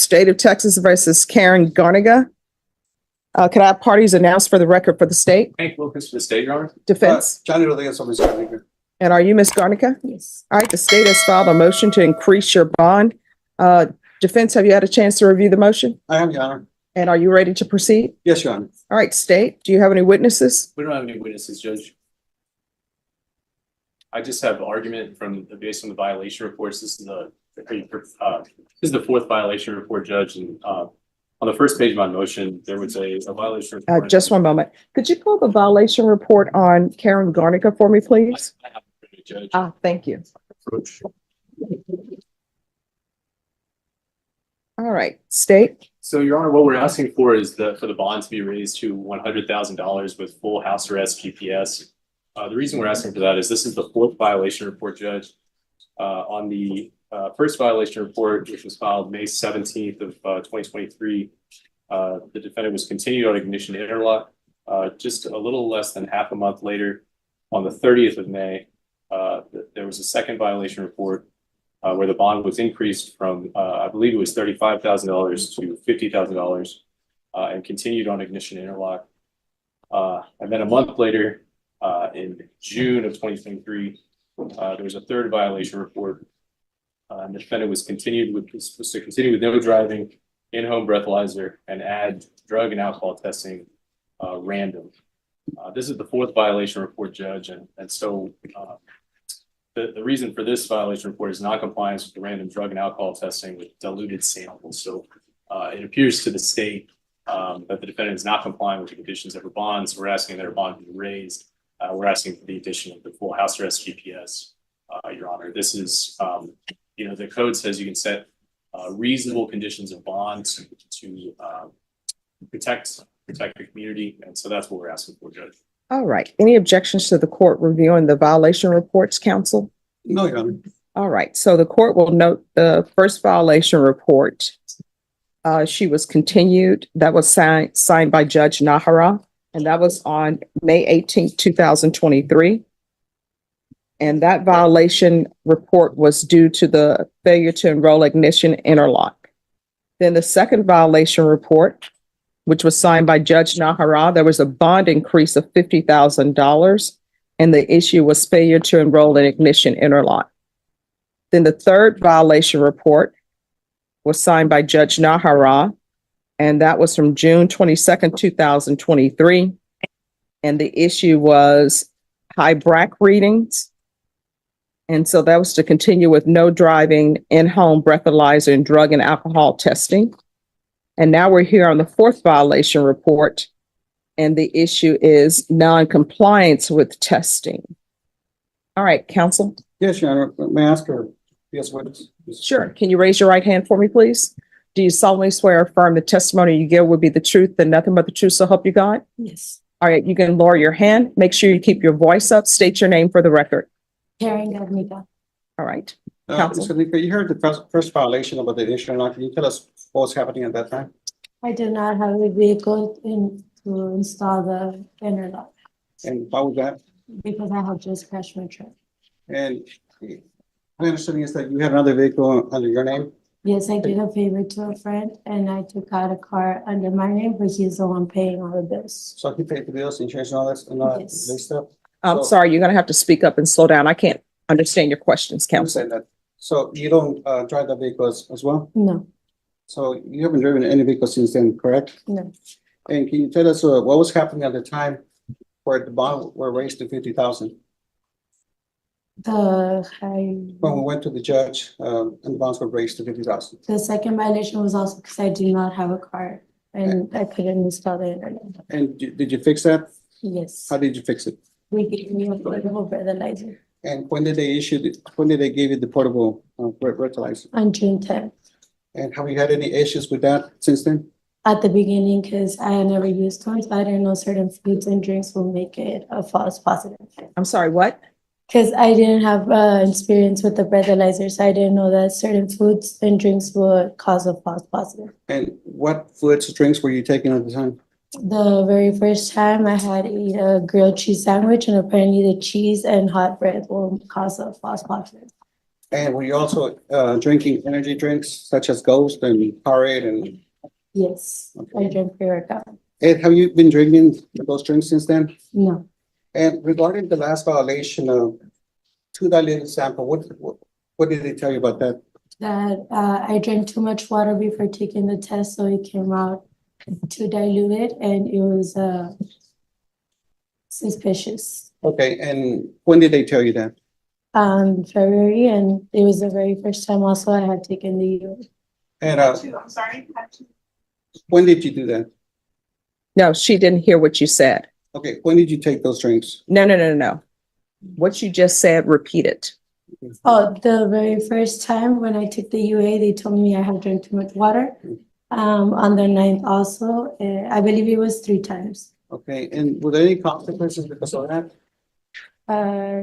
State of Texas versus Karen Garniga. Could I have parties announced for the record for the state? Hank Wilkins for the state, Your Honor. Defense. Johnny Rodriguez, Officer Garniga. And are you Ms. Garnica? Yes. All right, the state has filed a motion to increase your bond. Defense, have you had a chance to review the motion? I am, Your Honor. And are you ready to proceed? Yes, Your Honor. All right, state, do you have any witnesses? We don't have any witnesses, Judge. I just have argument based on the violation reports. This is the fourth violation report, Judge, and on the first page of my motion, there was a violation report. Just one moment. Could you pull the violation report on Karen Garnica for me, please? I have it, Judge. Thank you. All right, state. So, Your Honor, what we're asking for is for the bond to be raised to $100,000 with full house arrest GPS. The reason we're asking for that is this is the fourth violation report, Judge. On the first violation report, which was filed May 17th of 2023, the defendant was continued on ignition interlock. Just a little less than half a month later, on the 30th of May, there was a second violation report where the bond was increased from, I believe it was $35,000 to $50,000 and continued on ignition interlock. And then a month later, in June of 2023, there was a third violation report. And the defendant was supposed to continue with no driving, in-home breathalyzer, and add drug and alcohol testing random. This is the fourth violation report, Judge, and so the reason for this violation report is non-compliance with the random drug and alcohol testing with diluted samples. So it appears to the state that the defendant is not complying with the conditions of her bonds. We're asking that her bond be raised. We're asking for the addition of the full house arrest GPS, Your Honor. This is, the code says you can set reasonable conditions of bonds to protect the community. And so that's what we're asking for, Judge. All right. Any objections to the court reviewing the violation reports, counsel? No, Your Honor. All right. So the court will note the first violation report. She was continued. That was signed by Judge Nahara, and that was on May 18th, 2023. And that violation report was due to the failure to enroll ignition interlock. Then the second violation report, which was signed by Judge Nahara, there was a bond increase of $50,000, and the issue was failure to enroll in ignition interlock. Then the third violation report was signed by Judge Nahara, and that was from June 22nd, 2023. And the issue was high BRAC readings. And so that was to continue with no driving, in-home breathalyzer, and drug and alcohol testing. And now we're here on the fourth violation report, and the issue is non-compliance with testing. All right, counsel. Yes, Your Honor. May I ask her? Yes, witness. Sure. Can you raise your right hand for me, please? Do you solemnly swear or affirm the testimony you give will be the truth and nothing but the truth, so help you God? Yes. All right, you can lower your hand. Make sure you keep your voice up. State your name for the record. Karen Garniga. All right. Ms. Counsel. Garniga, you heard the first violation about the ignition interlock. Can you tell us what was happening at that time? I did not have a vehicle to install the interlock And how was that? because I had just crashed my truck. And my understanding is that you had another vehicle under your name? Yes, I did a favor to a friend and I took out a car under my name, but he's the one paying all the bills. So he paid the bills, insurance and all that, and all that Yes. stuff? I'm So- sorry, you're going to have to speak up and slow down. I can't understand your questions, I'm counsel. saying that. So you don't drive the vehicles as well? No, So you haven't driven any vehicle since then, correct? no. And can you tell us what was happening at the time where the bond were raised to 50,000? When we went to the judge, and the bonds were raised to 50,000. The second violation was also because I do not have a car and I couldn't install the internet. And did you fix that? Yes, How did you fix it? we gave me a portable breathalyzer And when did they give you the portable breathalyzer? on June 10th. And have you had any issues with that since then? At the beginning, because I had never used one, so I didn't know certain foods and drinks will make it a false positive. I'm sorry, what? Because I didn't have experience with the breathalyzer, so I didn't know that certain foods and drinks would cause a false positive. And what foods, drinks were you taking at the time? The very first time I had eat a grilled cheese sandwich, and apparently the cheese and hot bread will cause a false positive. And were you also drinking energy drinks such as Ghost and Powerade and Yes, I Okay. drank pre-workout. Ed, have you been drinking those drinks since then? No, And regarding the last violation of two diluted sample, what did they tell you about that? that I drank too much water before taking the test, so it came out too diluted, and it was suspicious. Okay, and when did they tell you that? February, and it was the very first time also I had taken the And when did you do that? No, she didn't hear what you said. Okay, when did you take those drinks? No. What you just said, repeat it. Oh, the very first time when I took the UA, they told me I had drank too much water. On the 9th also, I believe it was 3 times. Okay, and were there any consequences because of that?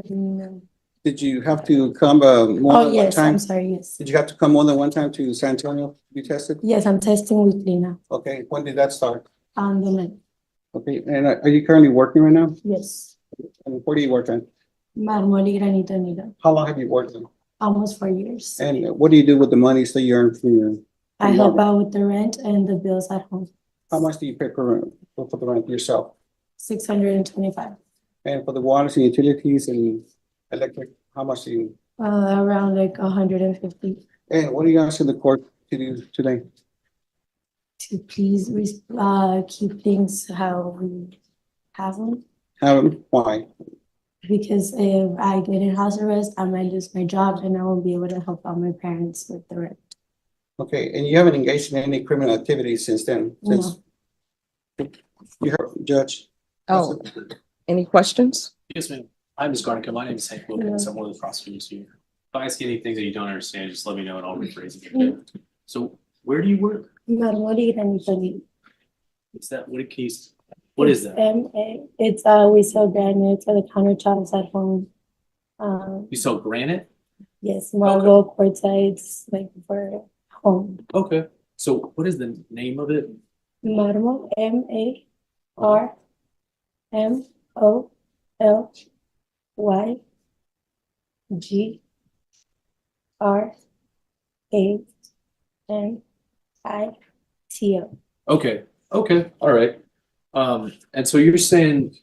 No. Did you have to come more Oh, than one yes, time? I'm sorry, yes. Did you have to come more than one time to San Antonio to be tested? Yes, I'm testing weekly now, Okay, when did that start? on the 9th, Okay, and are you currently working right now? yes. And where do you work at? Mármol y granito unido, How long have you worked there? almost 4 years. And what do you do with the monies that you earn from your, I help out with the rent and the bills at home, how much do you pay for the rent yourself? 625, And for the waters and utilities and electric, how much do you? around like 150. And what are you asking the court to do today? To please keep things how we have them. Why? Because if I get in house arrest, I might lose my job and I won't be able to help out my parents with the rent. Okay, and you haven't engaged in any criminal activities since then? Since you heard, Judge? Oh, any questions? Yes, ma'am. Hi, Ms. Garnica. My name is Hank Wilkins. I'm one of the prosecutors here. If I ask you anything that you don't understand, just let me know and I'll rephrase it. Okay? So where do you work? Mármol y granito unido. Is that, what is that? MA, we sell granite for the countertops at home. You sell granite? Yes, marble quartzites, like for home. Okay. So what is the name of it? Mármol, MARMOLYGRANITO. Okay. Okay. All right. And so you're saying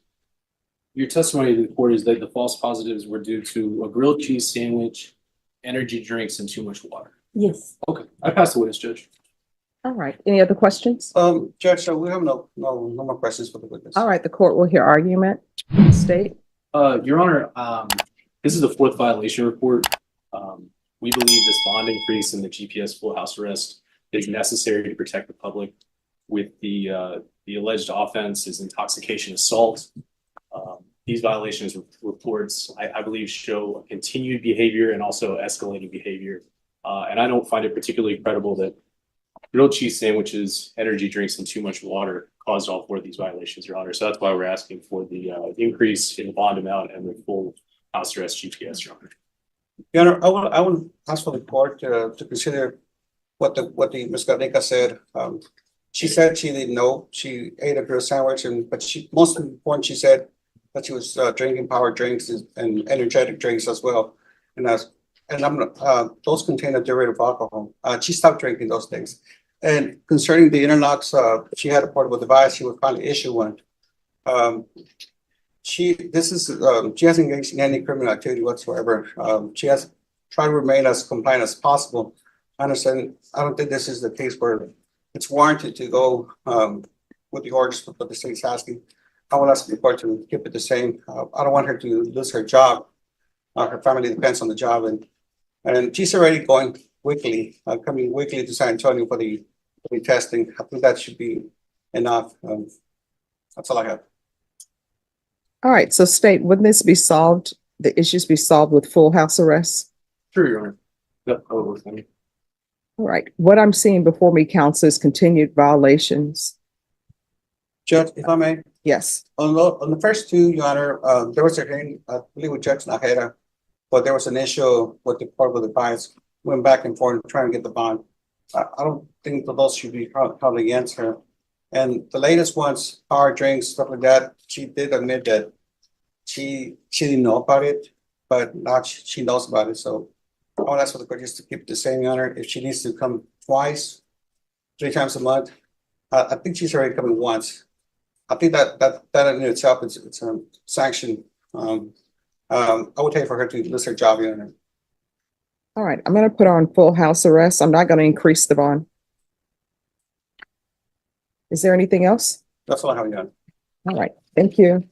your testimony to the court is that the false positives were due to a grilled cheese sandwich, energy drinks, and too much water. Yes. Okay. I pass the witness, Judge. All right. Any other questions? Judge, so we have no more questions for the witness. All right, the court will hear argument. State. Your Honor, this is the 4th violation report. We believe this bond increase in the GPS full house arrest is necessary to protect the public. With the alleged offense is intoxication assault. These violations reports, I believe, show continued behavior and also escalating behavior. And I don't find it particularly credible that grilled cheese sandwiches, energy drinks, and too much water caused all 4 of these violations, Your Honor. So that's why we're asking for the increase in the bond amount and the full house arrest GPS, Your Honor. Your Honor, I would ask for the court to consider what the Ms. Garnica said. She said she didn't know. She ate a grilled sandwich, but most important, she said that she was drinking power drinks and energetic drinks as well. And those contain a derivative of alcohol. She stopped drinking those things. And concerning the interlocks, she had a portable device. She would finally issue one. She hasn't engaged in any criminal activity whatsoever. She has tried to remain as compliant as possible. I understand. I don't think this is the case where it's warranted to go with the orders what the state's asking. I will ask the court to keep it the same. I don't want her to lose her job. Her family depends on the job, and she's already going weekly, coming weekly to San Antonio for the testing. I think that should be enough. That's all I have. All right, so state, wouldn't this be solved, the issues be solved with full house arrest? Sure, Your Honor. Yep, I'll work on it. All right, what I'm seeing before me, counsel, is continued violations. Judge, if I may, Yes. on the first 2, Your Honor, there was a hearing, I believe with Judge Najera, but there was an issue with the portable device. Went back and forth trying to get the bond. I don't think that those should be held against her. And the latest ones, power drinks, stuff like that, she did admit that she didn't know about it, but now she knows about it. So I'll ask for the court just to keep it the same, Your Honor. If she needs to come twice, 3 times a month, I think she's already coming once. I think that in itself is, it's a sanction. I would pay for her to list her job, Your Honor. All right, I'm gonna put on full house arrest. I'm not gonna increase the bond. Is there anything else? That's all I have, Your Honor. All right, thank you.